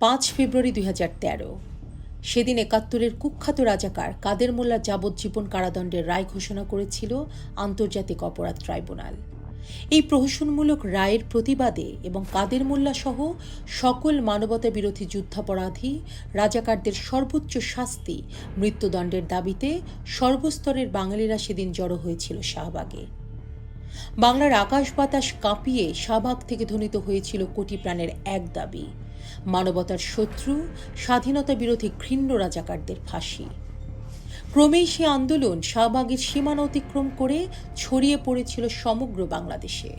5 ফেব্রুয়ারি 2013 সেদিন ৭১-এর কুখ্যাত রাজাকার কাদের মোল্লার যাবজ্জীবন কারাদণ্ডের রায় ঘোষণা করেছিল আন্তর্জাতিক অপরাধ ট্রাইব্যুনাল। এই প্রহসনমূলক রায়ের প্রতিবাদে এবং কাদের মোল্লা সহ সকল মানবতা বিরোধী যুদ্ধাপরাধী রাজাকারদের সর্বোচ্চ শাস্তি মৃত্যুদণ্ডের দাবিতে সর্বস্তরের বাঙালিরা সেদিন জড়ো হয়েছিল শাহবাগে। বাংলার আকাশ বাতাস কাঁপিয়ে শাহবাগ থেকে ধ্বনিত হয়েছিল কোটি প্রাণের এক দাবি: মানবতার শত্রু স্বাধীনতা বিরোধী ঘৃণ্য রাজাকারদের ফাঁসি। ক্রমেই সে আন্দোলন শাহবাগের সীমানা অতিক্রম করে ছড়িয়ে পড়েছিল সমগ্র বাংলাদেশে।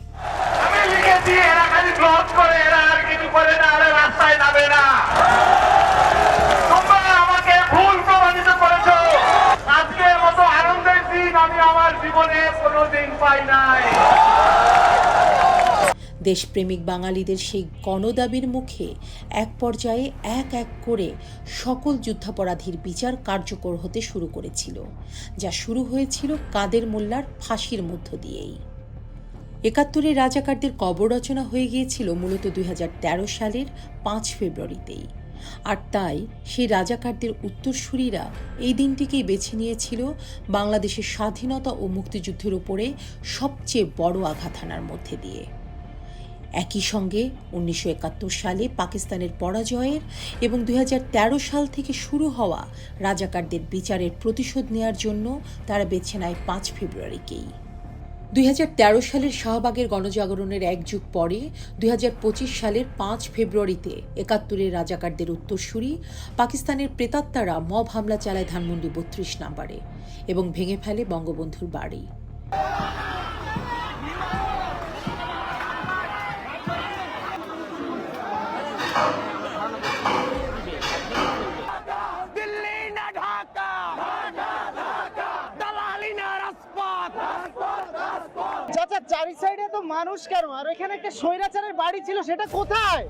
দেশপ্রেমিক বাঙালিদের সেই গণদাবির মুখে এক পর্যায়ে এক এক করে সকল যুদ্ধাপরাধীর বিচার কার্যকর হতে শুরু করেছিল, যা শুরু হয়েছিল কাদের মোল্লার ফাঁসির মধ্য দিয়েই। ৭১-এর রাজাকারদের কবর রচনা হয়ে গিয়েছিল মূলত ২০১৩ সালের ৫ ফেব্রুয়ারিতেই। আর তাই সেই রাজাকারদের উত্তরসূরিরা এই দিনটিকেই বেছে নিয়েছিল বাংলাদেশের স্বাধীনতা ও মুক্তিযুদ্ধের উপরে সবচেয়ে বড় আঘাত হানার মধ্যে দিয়ে। একই সঙ্গে ১৯৭১ সালে পাকিস্তানের পরাজয়ের এবং ২০১৩ সাল থেকে শুরু হওয়া রাজাকারদের বিচারের প্রতিশোধ নেয়ার জন্য তারা বেছে নেয় ৫ ফেব্রুয়ারিকেই। ২০১৩ সালের শাহবাগের গণজাগরণের এক যুগ পরে ২০২৫ সালের ৫ ফেব্রুয়ারিতে ৭১-এর রাজাকারদের উত্তরসূরি পাকিস্তানের প্রেতাত্মারা মব হামলা চালায় ধানমন্ডি ৩২ নম্বরে এবং ভেঙে ফেলে বঙ্গবন্ধুর বাড়ি। চারি সাইডে তো মানুষ কেন, আর এখানে একটা স্বৈরাচারের বাড়ি ছিল, সেটা কোথায়?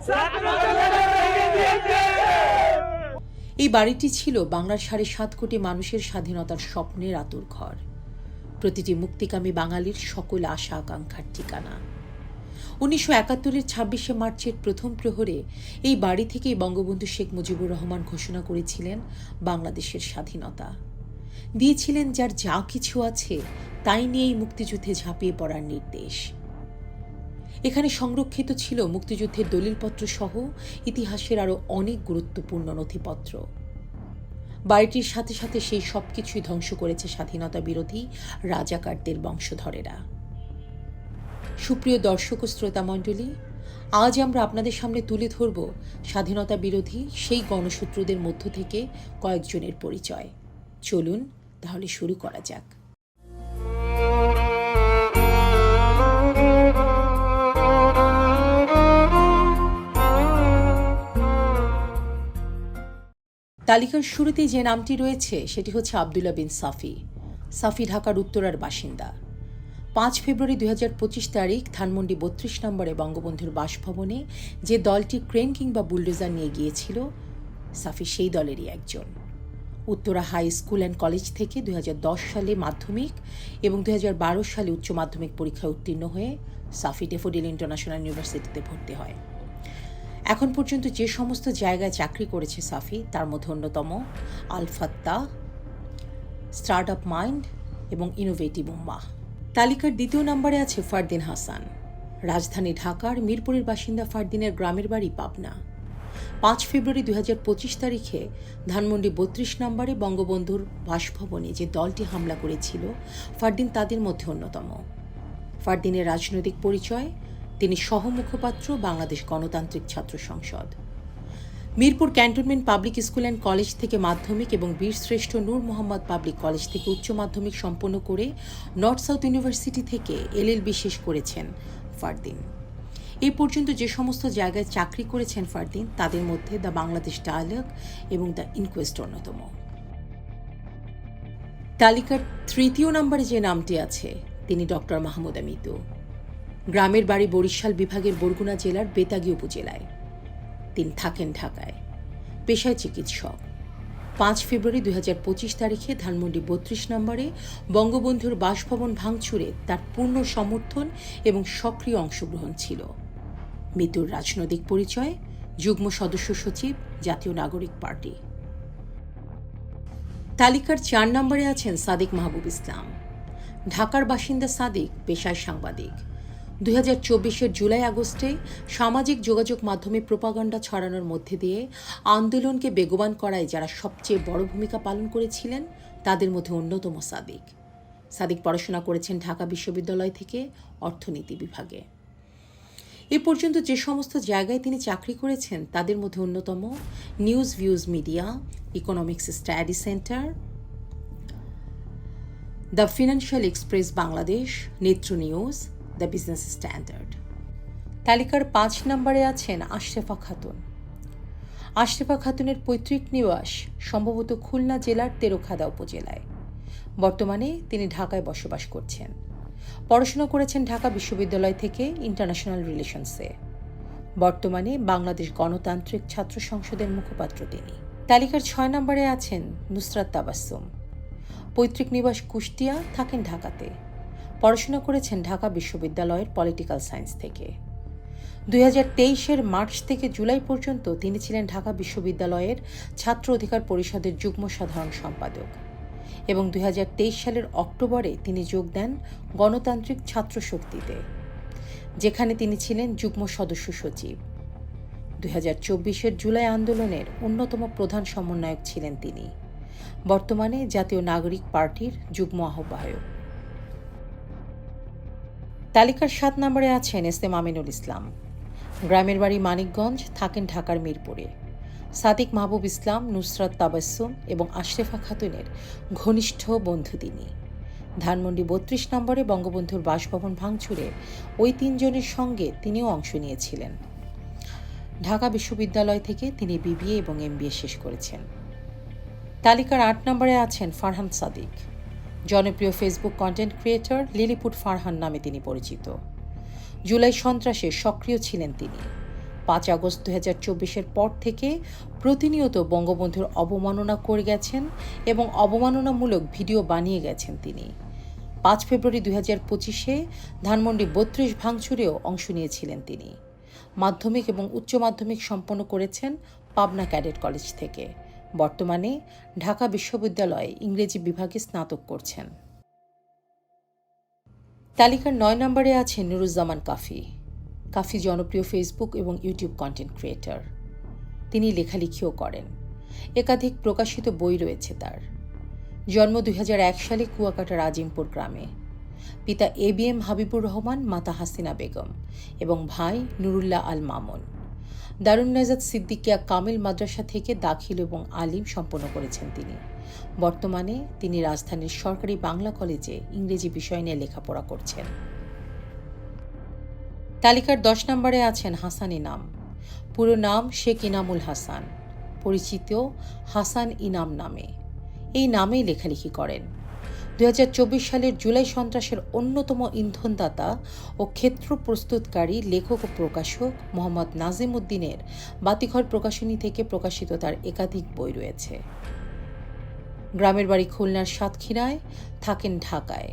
এই বাড়িটি ছিল বাংলার ৭.৫ কোটি মানুষের স্বাধীনতার স্বপ্নের আতুর ঘর, প্রতিটি মুক্তিকামী বাঙালির সকল আশা আকাঙ্ক্ষার ঠিকানা। ১৯৭১-এর ২৬শে মার্চের প্রথম প্রহরে এই বাড়ি থেকেই বঙ্গবন্ধু শেখ মুজিবুর রহমান ঘোষণা করেছিলেন বাংলাদেশের স্বাধীনতা, দিয়েছিলেন যার যা কিছু আছে তাই নিয়েই মুক্তিযুদ্ধে ঝাঁপিয়ে পড়ার নির্দেশ। এখানে সংরক্ষিত ছিল মুক্তিযুদ্ধের দলিলপত্র সহ ইতিহাসের আরও অনেক গুরুত্বপূর্ণ নথিপত্র। বাড়িটির সাথে সাথে সেই সবকিছুই ধ্বংস করেছে স্বাধীনতা বিরোধী রাজাকারদের বংশধরেরা। সুপ্রিয় দর্শক ও শ্রোতা মণ্ডলী, আজ আমরা আপনাদের সামনে তুলে ধরব স্বাধীনতা বিরোধী সেই গণশত্রুদের মধ্য থেকে কয়েকজনের পরিচয়। চলুন তাহলে শুরু করা যাক। তালিকার শুরুতেই যে নামটি রয়েছে সেটি হচ্ছে আবদুল্লাহ বিন সাফি। সাফি ঢাকার উত্তরার বাসিন্দা। ৫ ফেব্রুয়ারি ২০২৫ তারিখ ধানমন্ডি ৩২ নম্বরে বঙ্গবন্ধুর বাসভবনে যে দলটি ক্রেন কিংবা বুলডোজার নিয়ে গিয়েছিল, সাফি সেই দলেরই একজন। Uttara high school and college থেকে ২০১০ সালে মাধ্যমিক এবং ২০১২ সালে উচ্চ মাধ্যমিক পরীক্ষায় উত্তীর্ণ হয়ে সাফি ডেফোডিল ইন্টারন্যাশনাল ইউনিভার্সিটিতে ভর্তি হয়। এখন পর্যন্ত যে সমস্ত জায়গায় চাকরি করেছে সাফি, তার মধ্যে অন্যতম আল ফাত্তাহ, স্টার্ট আপ মাইন্ড এবং ইনোভেটিভ উম্মাহ। তালিকার দ্বিতীয় নম্বরে আছে ফারদিন হাসান। রাজধানী ঢাকার মিরপুরের বাসিন্দা ফারদিনের গ্রামের বাড়ি পাবনা। ৫ ফেব্রুয়ারি ২০২৫ তারিখে ধানমন্ডি ৩২ নম্বরে বঙ্গবন্ধুর বাসভবনে যে দলটি হামলা করেছিল, ফারদিন তাদের মধ্যে অন্যতম। ফারদিনের রাজনৈতিক পরিচয়: তিনি সহমুখপাত্র বাংলাদেশ গণতান্ত্রিক ছাত্র সংসদ। Mirpur cantonment public school and college থেকে মাধ্যমিক এবং বীরশ্রেষ্ঠ নূর মোহাম্মদ পাবলিক কলেজ থেকে উচ্চ মাধ্যমিক সম্পন্ন করে নর্থ সাউথ ইউনিভার্সিটি থেকে LLB শেষ করেছেন ফারদিন। এই পর্যন্ত যে সমস্ত জায়গায় চাকরি করেছেন ফারদিন, তাদের মধ্যে দ্য বাংলাদেশ ডায়ালগ এবং দ্য ইনকোয়েস্ট অন্যতম। তালিকার তৃতীয় নম্বরে যে নামটি আছে তিনি ডক্টর মাহমুদা মিতু। গ্রামের বাড়ি বরিশাল বিভাগের বরগুনা জেলার বেতাগী উপজেলায়। তিনি থাকেন ঢাকায়, পেশায় চিকিৎসক। ৫ ফেব্রুয়ারি ২০২৫ তারিখে ধানমন্ডি ৩২ নম্বরে বঙ্গবন্ধুর বাসভবন ভাঙচুরে তার পূর্ণ সমর্থন এবং সক্রিয় অংশগ্রহণ ছিল। মিতুর রাজনৈতিক পরিচয়: যুগ্ম সদস্য সচিব, জাতীয় নাগরিক পার্টি। তালিকার 4 নম্বরে আছেন সাদিক মাহবুব ইসলাম। ঢাকার বাসিন্দা সাদিক পেশায় সাংবাদিক। 2024-এর জুলাই আগস্টে সামাজিক যোগাযোগ মাধ্যমে প্রোপাগান্ডা ছড়ানোর মধ্যে দিয়ে আন্দোলনকে বেগবান করায় যারা সবচেয়ে বড় ভূমিকা পালন করেছিলেন তাদের মধ্যে অন্যতম সাদিক। সাদিক পড়াশোনা করেছেন ঢাকা বিশ্ববিদ্যালয় থেকে অর্থনীতি বিভাগে। এ পর্যন্ত যে সমস্ত জায়গায় তিনি চাকরি করেছেন তাদের মধ্যে অন্যতম news views media, economics study centre, the financial express Bangladesh, Netra news, the business standard. তালিকার 5 নম্বরে আছেন আশরাফা খাতুন। আশরাফা খাতুনের পৈতৃক নিবাস সম্ভবত খুলনা জেলার তেরখাদা উপজেলায়। বর্তমানে তিনি ঢাকায় বসবাস করছেন। পড়াশোনা করেছেন ঢাকা বিশ্ববিদ্যালয় থেকে ইন্টারন্যাশনাল রিলেশনসে। বর্তমানে বাংলাদেশ গণতান্ত্রিক ছাত্র সংসদের মুখপাত্র তিনি। তালিকার 6 নম্বরে আছেন নুসরাত তাবাসসুম। পৈতৃক নিবাস কুষ্টিয়া, থাকেন ঢাকাতে। পড়াশোনা করেছেন ঢাকা বিশ্ববিদ্যালয়ের পলিটিক্যাল সায়েন্স থেকে। 2023-এর মার্চ থেকে জুলাই পর্যন্ত তিনি ছিলেন ঢাকা বিশ্ববিদ্যালয়ের ছাত্র অধিকার পরিষদের যুগ্ম সাধারণ সম্পাদক এবং 2023 সালের অক্টোবরে তিনি যোগ দেন গণতান্ত্রিক ছাত্র শক্তিতে, যেখানে তিনি ছিলেন যুগ্ম সদস্য সচিব। 2024-এর জুলাই আন্দোলনের অন্যতম প্রধান সমন্বয়ক ছিলেন তিনি। বর্তমানে জাতীয় নাগরিক পার্টির যুগ্ম আহ্বায়ক। তালিকার 7 নম্বরে আছেন এসএম আমিনুল ইসলাম। গ্রামের বাড়ি মানিকগঞ্জ, থাকেন ঢাকার মিরপুরে। সাদিক মাহবুব ইসলাম, নুসরাত তাবাসসুম এবং আশরাফা খাতুনের ঘনিষ্ঠ বন্ধু তিনি। ধানমন্ডি 32 নম্বরে বঙ্গবন্ধুর বাসভবন ভাঙচুরে ওই 3 জনের সঙ্গে তিনিও অংশ নিয়েছিলেন। ঢাকা বিশ্ববিদ্যালয় থেকে তিনি বিবিএ এবং এমবিএ শেষ করেছেন। তালিকার 8 নম্বরে আছেন ফারহান সাদিক। জনপ্রিয় Facebook content creator lilliput Farhan নামে তিনি পরিচিত। জুলাই সন্ত্রাসে সক্রিয় ছিলেন তিনি। 5 আগস্ট 2024-এর পর থেকে প্রতিনিয়ত বঙ্গবন্ধুর অবমাননা করে গেছেন এবং অবমাননামূলক ভিডিও বানিয়ে গেছেন তিনি। 5 ফেব্রুয়ারি 2025-এ ধানমন্ডি 32 ভাঙচুরেও অংশ নিয়েছিলেন তিনি। মাধ্যমিক এবং উচ্চ মাধ্যমিক সম্পন্ন করেছেন পাবনা ক্যাডেট কলেজ থেকে। বর্তমানে ঢাকা বিশ্ববিদ্যালয়ে ইংরেজি বিভাগে স্নাতক করছেন। তালিকার 9 নম্বরে আছেন নুরুজ্জামান কাফি। কাফি জনপ্রিয় ফেসবুক এবং ইউটিউব কন্টেন্ট ক্রিয়েটর। তিনি লেখালেখিও করেন। একাধিক প্রকাশিত বই রয়েছে তার। জন্ম 2001 সালে কুয়াকাটার আজিমপুর গ্রামে। পিতা ABM হাবিবুর রহমান, মাতা হাসিনা বেগম এবং ভাই নুরুল্লাহ আল মামুন। দারুন নাজাত সিদ্দিকিয়া কামিল মাদ্রাসা থেকে দাখিল এবং আলিম সম্পন্ন করেছেন তিনি। বর্তমানে তিনি রাজধানীর সরকারি বাংলা কলেজে ইংরেজি বিষয় নিয়ে লেখাপড়া করছেন। তালিকার 10 নম্বরে আছেন হাসান ইনাম। পুরো নাম শেখ ইনামুল হাসান, পরিচিত হাসান ইনাম নামে। এই নামেই লেখালেখি করেন। 2024 সালের জুলাই সন্ত্রাসের অন্যতম ইন্ধনদাতা ও ক্ষেত্র প্রস্তুতকারী লেখক ও প্রকাশক মোহাম্মদ নাজিম উদ্দিনের বাতিঘর প্রকাশনী থেকে প্রকাশিত তার একাধিক বই রয়েছে। গ্রামের বাড়ি খুলনার সাতক্ষীরায়, থাকেন ঢাকায়।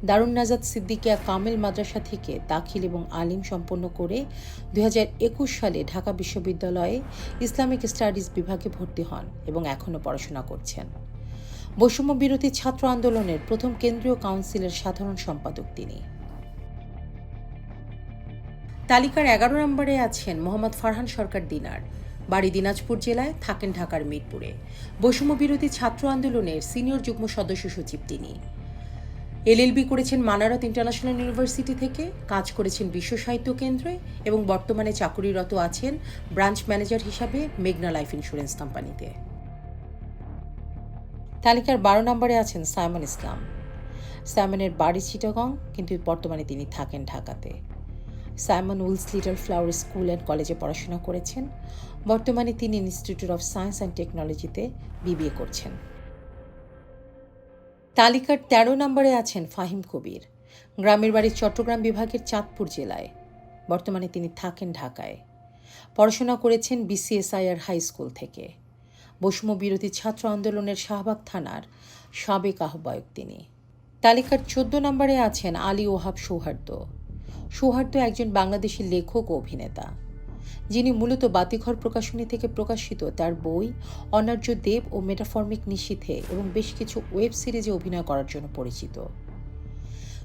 দারুন নাজাত সিদ্দিকিয়া কামিল মাদ্রাসা থেকে দাখিল এবং আলিম সম্পন্ন করে 2021 সালে ঢাকা বিশ্ববিদ্যালয়ে ইসলামিক স্টাডিজ বিভাগে ভর্তি হন এবং এখনও পড়াশোনা করছেন। বৈষম্য বিরোধী ছাত্র আন্দোলনের প্রথম কেন্দ্রীয় কাউন্সিলের সাধারণ সম্পাদক তিনি। তালিকার 11 নম্বরে আছেন মোহাম্মদ ফারহান সরকার দিনার। বাড়ি দিনাজপুর জেলায়, থাকেন ঢাকার মিরপুরে। বৈষম্য বিরোধী ছাত্র আন্দোলনের সিনিয়র যুগ্ম সদস্য সচিব তিনি। LLB করেছেন মানারত ইন্টারন্যাশনাল ইউনিভার্সিটি থেকে, কাজ করেছেন বিশ্ব সাহিত্য কেন্দ্রে এবং বর্তমানে চাকুরিরত আছেন ব্রাঞ্চ ম্যানেজার হিসাবে মেঘনা লাইফ ইন্স্যুরেন্স কোম্পানিতে। তালিকার 12 নম্বরে আছেন সাইমন ইসলাম। সাইমনের বাড়ি চিটাগং, কিন্তু বর্তমানে তিনি থাকেন ঢাকাতে। Saimon Wills Little Flower School and কলেজে পড়াশোনা করেছেন। বর্তমানে তিনি ইনস্টিটিউট অফ সায়েন্স অ্যান্ড টেকনোলজিতে BBA করছেন। তালিকার 13 নম্বরে আছেন ফাহিম কবির। গ্রামের বাড়ি চট্টগ্রাম বিভাগের চাঁদপুর জেলায়। বর্তমানে তিনি থাকেন ঢাকায়। পড়াশোনা করেছেন BCSIR হাই স্কুল থেকে। বৈষম্য বিরোধী ছাত্র আন্দোলনের শাহবাগ থানার সাবেক আহ্বায়ক তিনি। তালিকার 14 নম্বরে আছেন আলী ওহাব সৌহার্দ্য। সৌহার্দ্য একজন বাংলাদেশি লেখক ও অভিনেতা। যিনি মূলত বাতিঘর প্রকাশনী থেকে প্রকাশিত তার বই অনার্য দেব ও মেটাফর্মিক নিশীথে এবং বেশ কিছু ওয়েব সিরিজে অভিনয় করার জন্য পরিচিত।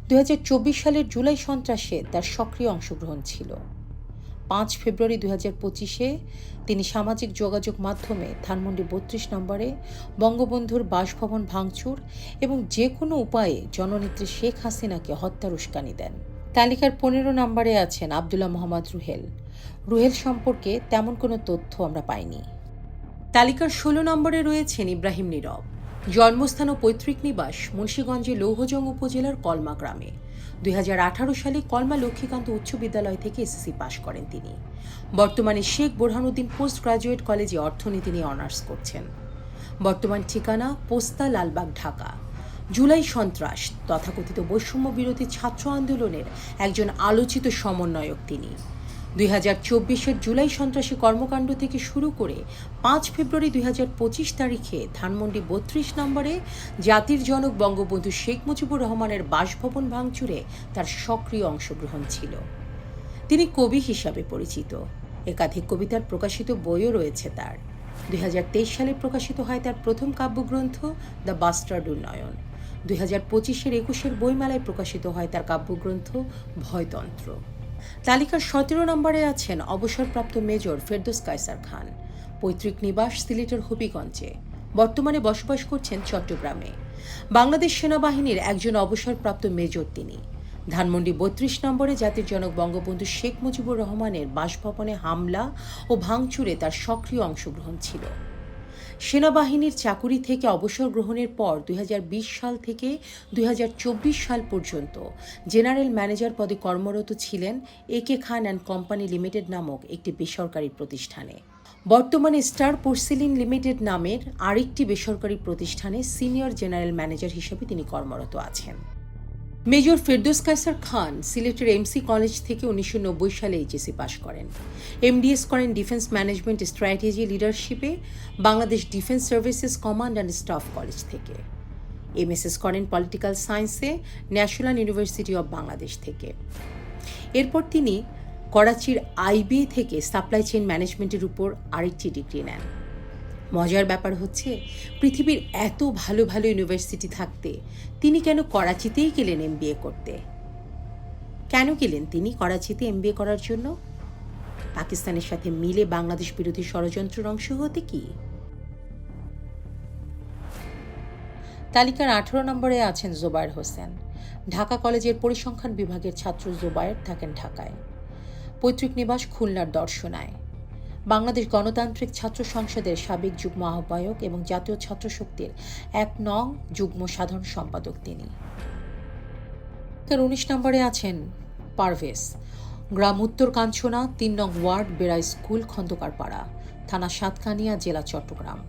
2024 সালের জুলাই সন্ত্রাসে তার সক্রিয় অংশগ্রহণ ছিল। 5 ফেব্রুয়ারি 2025 তিনি সামাজিক যোগাযোগ মাধ্যমে ধানমন্ডি 32 নম্বরে বঙ্গবন্ধুর বাসভবন ভাঙচুর এবং যে কোনো উপায়ে জননেত্রী শেখ হাসিনাকে হত্যার উস্কানি দেন। তালিকার 15 নম্বরে আছেন আব্দুল্লাহ মোহাম্মদ রুহেল। রুহেল সম্পর্কে তেমন কোনো তথ্য আমরা পাইনি। তালিকার 16 নম্বরে রয়েছেন ইব্রাহিম নীরব। জন্মস্থান ও পৈতৃক নিবাস মুন্সিগঞ্জের লৌহজং উপজেলার কলমা গ্রামে। 2018 সালে কলমা লক্ষ্মীকান্ত উচ্চ বিদ্যালয় থেকে এসএসসি পাশ করেন তিনি। বর্তমানে শেখ বোরহানুদ্দিন পোস্ট গ্রাজুয়েট কলেজে অর্থনীতি নিয়ে অনার্স করছেন। বর্তমান ঠিকানা পোস্তা, লালবাগ, ঢাকা। জুলাই সন্ত্রাস তথাকথিত বৈষম্য বিরোধী ছাত্র আন্দোলনের একজন আলোচিত সমন্বয়ক তিনি। 2024 জুলাই সন্ত্রাসী কর্মকাণ্ড থেকে শুরু করে 5 ফেব্রুয়ারি 2025 তারিখে ধানমন্ডি 32 নম্বরে জাতির জনক বঙ্গবন্ধু শেখ মুজিবুর রহমানের বাসভবন ভাঙচুরে তার সক্রিয় অংশগ্রহণ ছিল। তিনি কবি হিসাবে পরিচিত। একাধিক কবিতার প্রকাশিত বইও রয়েছে তার। 2023 সালে প্রকাশিত হয় তার প্রথম কাব্যগ্রন্থ দ্য বাস্টার্ড উন্নয়ন। 2025 21 বইমেলায় প্রকাশিত হয় তার কাব্যগ্রন্থ ভয়তন্ত্র। তালিকার 17 নম্বরে আছেন অবসরপ্রাপ্ত মেজর ফেরদৌস কায়সার খান। পৈতৃক নিবাস সিলেটের হবিগঞ্জে। বর্তমানে বসবাস করছেন চট্টগ্রামে। বাংলাদেশ সেনাবাহিনীর একজন অবসরপ্রাপ্ত মেজর তিনি। ধানমন্ডি 32 নম্বরে জাতির জনক বঙ্গবন্ধু শেখ মুজিবুর রহমানের বাসভবনে হামলা ও ভাঙচুরে তার সক্রিয় অংশগ্রহণ ছিল। সেনাবাহিনীর চাকুরি থেকে অবসর গ্রহণের পর 2020 সাল থেকে 2024 সাল পর্যন্ত জেনারেল ম্যানেজার পদে কর্মরত ছিলেন একে খান অ্যান্ড কোম্পানি লিমিটেড নামক একটি বেসরকারি প্রতিষ্ঠানে। বর্তমানে স্টার পোর্সেলিন লিমিটেড নামের আরেকটি বেসরকারি প্রতিষ্ঠানে সিনিয়র জেনারেল ম্যানেজার হিসেবে তিনি কর্মরত আছেন। মেজর ফেরদৌস কায়সার খান সিলেটের এমসি কলেজ থেকে 1990 সালে এইচএসসি পাশ করেন। এমডিএস করেন ডিফেন্স ম্যানেজমেন্ট স্ট্র্যাটেজি লিডারশিপে Bangladesh defence services command and staff college থেকে। এমএসএস করেন পলিটিক্যাল সায়েন্সে ন্যাশনাল ইউনিভার্সিটি অব বাংলাদেশ থেকে। এরপর তিনি করাচির আইবিএ থেকে সাপ্লাই চেইন ম্যানেজমেন্টের উপর আরেকটি ডিগ্রি নেন। মজার ব্যাপার হচ্ছে পৃথিবীর এত ভালো ভালো ইউনিভার্সিটি থাকতে তিনি কেন করাচিতেই গেলেন এমবিএ করতে? কেন গেলেন তিনি করাচিতে এমবিএ করার জন্য? পাকিস্তানের সাথে মিলে বাংলাদেশ বিরোধী ষড়যন্ত্রের অংশ হতে কি? তালিকার 18 নম্বরে আছেন জোবায়ের হোসেন। ঢাকা কলেজের পরিসংখ্যান বিভাগের ছাত্র জোবায়ের থাকেন ঢাকায়। পৈতৃক নিবাস খুলনার দর্শনায়। বাংলাদেশ গণতান্ত্রিক ছাত্র সংসদের সাবেক যুগ্ম আহ্বায়ক এবং জাতীয় ছাত্র শক্তির 1 নং যুগ্ম সাধারণ সম্পাদক তিনি। 19 নম্বরে আছেন পারভেজ। গ্রাম উত্তর কাঞ্চনা, 3 নং ওয়ার্ড, বেড়া স্কুল, খন্দকারপাড়া, থানা সাতকানিয়া, জেলা চট্টগ্রাম।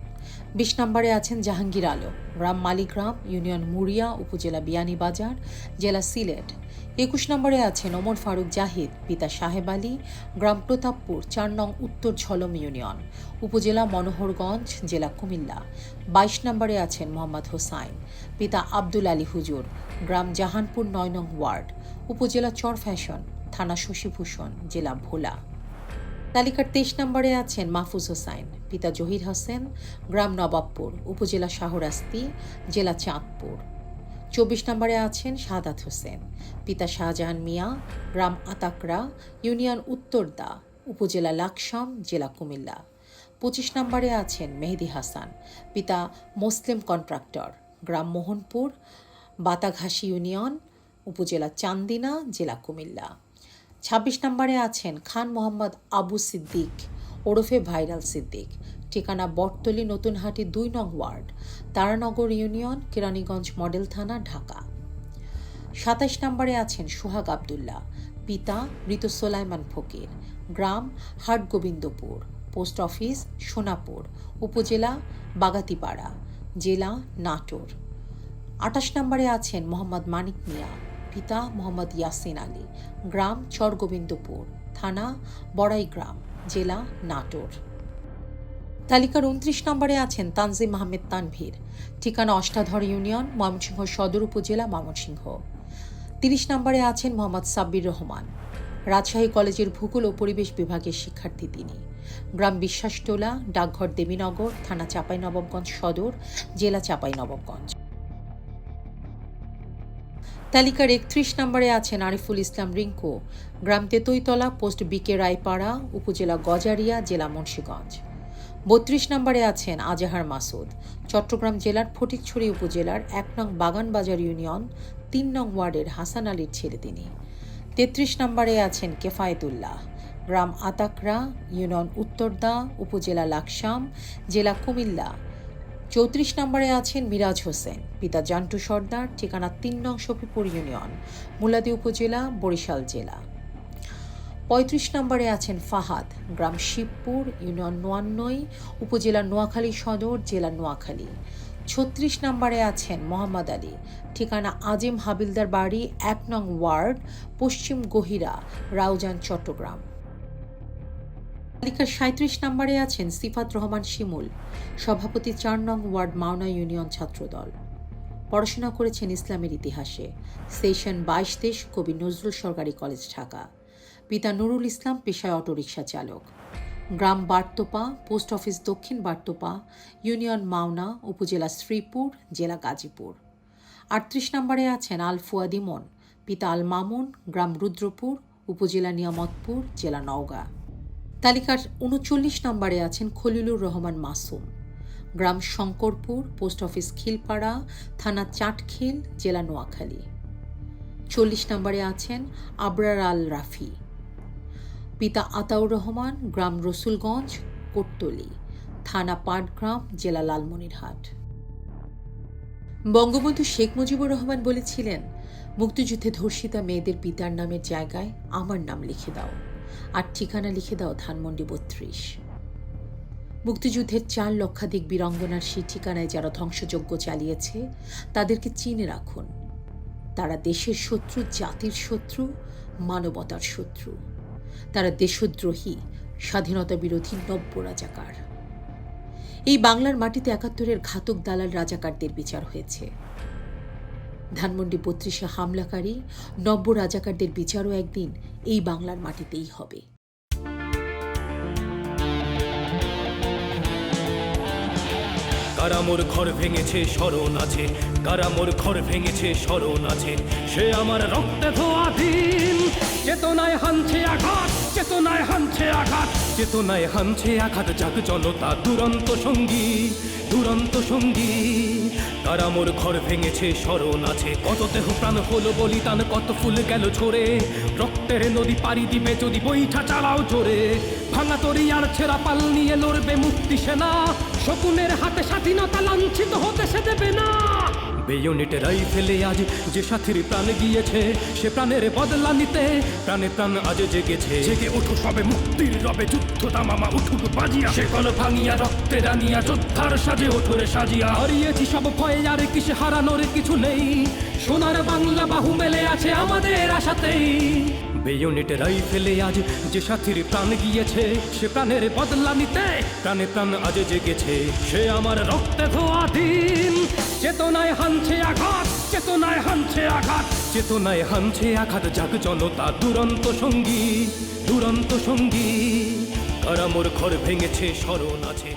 20 নম্বরে আছেন জাহাঙ্গীর আলম। গ্রাম মালিগ্রাম, ইউনিয়ন মুড়িয়া, উপজেলা বিয়ানীবাজার, জেলা সিলেট। 21 নম্বরে আছেন ওমর ফারুক জাহিদ। পিতা সাহেব আলী। গ্রাম প্রতাপপুর, 4 নং উত্তর ঝলম ইউনিয়ন, উপজেলা মনোহরগঞ্জ, জেলা কুমিল্লা। 22 নম্বরে আছেন মোহাম্মদ হোসাইন। পিতা আব্দুল আলী হুজুর। গ্রাম জাহানপুর, 9 নং ওয়ার্ড, উপজেলা চরফ্যাশন, থানা শশীভূষণ, জেলা ভোলা। তালিকার 23 নম্বরে আছেন মাহফুজ হোসাইন। পিতা জহির হোসেন। গ্রাম নবাবপুর, উপজেলা শাহরাস্তি, জেলা চাঁদপুর। 24 নম্বরে আছেন শাহাদাত হোসেন। পিতা শাহজাহান মিয়া। গ্রাম আতাকরা, ইউনিয়ন উত্তরদা, উপজেলা লাকসাম, জেলা কুমিল্লা। 25 নম্বরে আছেন মেহেদি হাসান। পিতা মুসলিম কন্ট্রাক্টর। গ্রাম মোহনপুর, বাতাঘাসী ইউনিয়ন, উপজেলা চান্দিনা, জেলা কুমিল্লা। 26 নম্বরে আছেন খান মোহাম্মদ আবু সিদ্দিক ওরফে ভাইরাল সিদ্দিক। ঠিকানা বটতলী, নতুনহাটি, 2 নং ward, Taranagar union, Keraniganj model থানা, ঢাকা। 27 নম্বরে আছেন সোহাগ আবদুল্লাহ। পিতা মৃত সোলাইমান ফকির। গ্রাম হাটগোবিন্দপুর, পোস্ট অফিস সোনাপুর, উপজেলা বাগাতিপাড়া, জেলা নাটোর। 28 নম্বরে আছেন মোহাম্মদ মানিক মিয়া। পিতা মোহাম্মদ ইয়াসিন আলী। গ্রাম চরগোবিন্দপুর, থানা বড়াইগ্রাম, জেলা নাটোর। তালিকার 29 নম্বরে আছেন তানজিম আহমেদ তানভীর। ঠিকানা অষ্টাধর ইউনিয়ন, ময়মনসিংহ সদর উপজেলা, ময়মনসিংহ। 30 নম্বরে আছেন মোহাম্মদ সাব্বির রহমান। রাজশাহী কলেজের ভূগোল ও পরিবেশ বিভাগের শিক্ষার্থী তিনি। গ্রাম বিশ্বাসটোলা, ডাকঘর দেবীনগর, থানা চাঁপাইনবাবগঞ্জ সদর, জেলা চাঁপাইনবাবগঞ্জ। তালিকার ৩১ নম্বরে আছেন আরিফুল ইসলাম রিঙ্কু, গ্রাম তেতইতলা, পোস্ট বিকে রায়পাড়া, উপজেলা গজারিয়া, জেলা মুন্সিগঞ্জ। ৩২ নম্বরে আছেন আজাহার মাসুদ, চট্টগ্রাম জেলার ফটিকছড়ি উপজেলার ১ নং বাগানবাজার ইউনিয়ন ৩ নং ওয়ার্ডের হাসান আলীর ছেলে তিনি। ৩৩ নম্বরে আছেন কেফায়েতুল্লাহ, গ্রাম আতাকরা, ইউনিয়ন উত্তরদা, উপজেলা লাকসাম, জেলা কুমিল্লা। ৩৪ নম্বরে আছেন মিরাজ হোসেন, পিতা জান্টু সর্দার, ঠিকানা ৩ নং শফিপুর ইউনিয়ন, মুলাদী উপজেলা, বরিশাল জেলা। ৩৫ নম্বরে আছেন ফাহাদ, গ্রাম শিবপুর, ইউনিয়ন নোয়ান্নই, উপজেলা নোয়াখালী সদর, জেলা নোয়াখালী। ৩৬ নম্বরে আছেন মোহাম্মদ আলী, ঠিকানা আজিম হাবিলদার বাড়ি, ১ নং ওয়ার্ড, পশ্চিম গহিরা, রাউজান, চট্টগ্রাম। তালিকার ৩৭ নম্বরে আছেন সিফাত রহমান শিমুল, সভাপতি ৪ নং ওয়ার্ড, মাওনা ইউনিয়ন ছাত্রদল। পড়াশোনা করেছেন ইসলামের ইতিহাসে, সেশন ২২-২৩, কবি নজরুল সরকারি কলেজ, ঢাকা। পিতা নুরুল ইসলাম, পেশায় অটোরিকশা চালক। গ্রাম বারতোপা, পোস্ট অফিস দক্ষিণ বারতোপা, ইউনিয়ন মাওনা, উপজেলা শ্রীপুর, জেলা গাজীপুর। ৩৮ নম্বরে আছেন আল ফুয়াদ ইমন, পিতা আল মামুন, গ্রাম রুদ্রপুর, উপজেলা নিয়ামতপুর, জেলা নওগাঁ। তালিকার ৩৯ নম্বরে আছেন খলিলুর রহমান মাসুম, গ্রাম শঙ্করপুর, পোস্ট অফিস খিলপাড়া, থানা চাটখিল, জেলা নোয়াখালী। ৪০ নম্বরে আছেন আবরার আল রাফি, পিতা আতাউর রহমান, গ্রাম রসুলগঞ্জ, কোটতলী, থানা পাটগ্রাম, জেলা লালমনিরহাট। বঙ্গবন্ধু শেখ মুজিবুর রহমান বলেছিলেন, মুক্তিযুদ্ধে ধর্ষিতা মেয়েদের পিতার নামের জায়গায় আমার নাম লিখে দাও, আর ঠিকানা লিখে দাও ধানমন্ডি ৩২। মুক্তিযুদ্ধের ৪ লক্ষাধিক বীরাঙ্গনার সেই ঠিকানায় যারা ধ্বংসযজ্ঞ চালিয়েছে তাদেরকে চিনে রাখুন। তারা দেশের শত্রু, জাতির শত্রু, মানবতার শত্রু। তারা দেশদ্রোহী, স্বাধীনতা বিরোধী নব্য রাজাকার। এই বাংলার মাটিতে ৭১-এর ঘাতক দালাল রাজাকারদের বিচার হয়েছে। ধানমন্ডি ৩২-এ হামলাকারী নব্য রাজাকারদের বিচারও একদিন এই বাংলার মাটিতেই হবে। কারা মোর ঘর ভেঙেছে স্মরণ আছে, কারা মোর ঘর ভেঙেছে স্মরণ আছে, সে আমার রক্তে ধোয়া দিন। চেতনায় হানছে আঘাত, চেতনায় হানছে আঘাত, চেতনায় হানছে আঘাত, জাগ জনতা দুরন্ত সঙ্গী, দুরন্ত সঙ্গী। কারা মোর ঘর ভেঙেছে স্মরণ আছে, কত দেহ প্রাণ হলো বলিদান, কত ফুল গেল ঝরে। রক্তের নদী পাড়ি দিবে যদি বৈঠা চালাও জোরে। ভাঙা তরি আর ছেঁড়া পাল নিয়ে লড়বে মুক্তি সেনা, শকুনের হাতে স্বাধীনতা লাঞ্ছিত হতে সে দেবে না। বেয়োনেটে রাইফেলে আজ যে সাথীর প্রাণ গিয়েছে, সে প্রাণের বদলা নিতে প্রাণে প্রাণ আজ জেগেছে। জেগে ওঠো সবে মুক্তির রবে, যুদ্ধ তামামা উঠুক বাজিয়া, সে কল ভাঙিয়া রক্তে রানিয়া যোদ্ধার সাজে ওঠরে সাজিয়া। হারিয়েছি সব ভয়ে আর কিসে হারানোর কিছু নেই, সোনার বাংলা বাহু মেলে আছে আমাদের আশাতেই। বেয়োনেটে রাইফেলে আজ যে সাথীর প্রাণ গিয়েছে, সে প্রাণের বদলা নিতে প্রাণে প্রাণ আজ জেগেছে। সে আমার রক্তে ধোয়া দিন, চেতনায় হানছে আঘাত, চেতনায় হানছে আঘাত, চেতনায় হানছে আঘাত, জাগ জনতা দুরন্ত সঙ্গী, দুরন্ত সঙ্গী। কারা মোর ঘর ভেঙেছে স্মরণ আছে।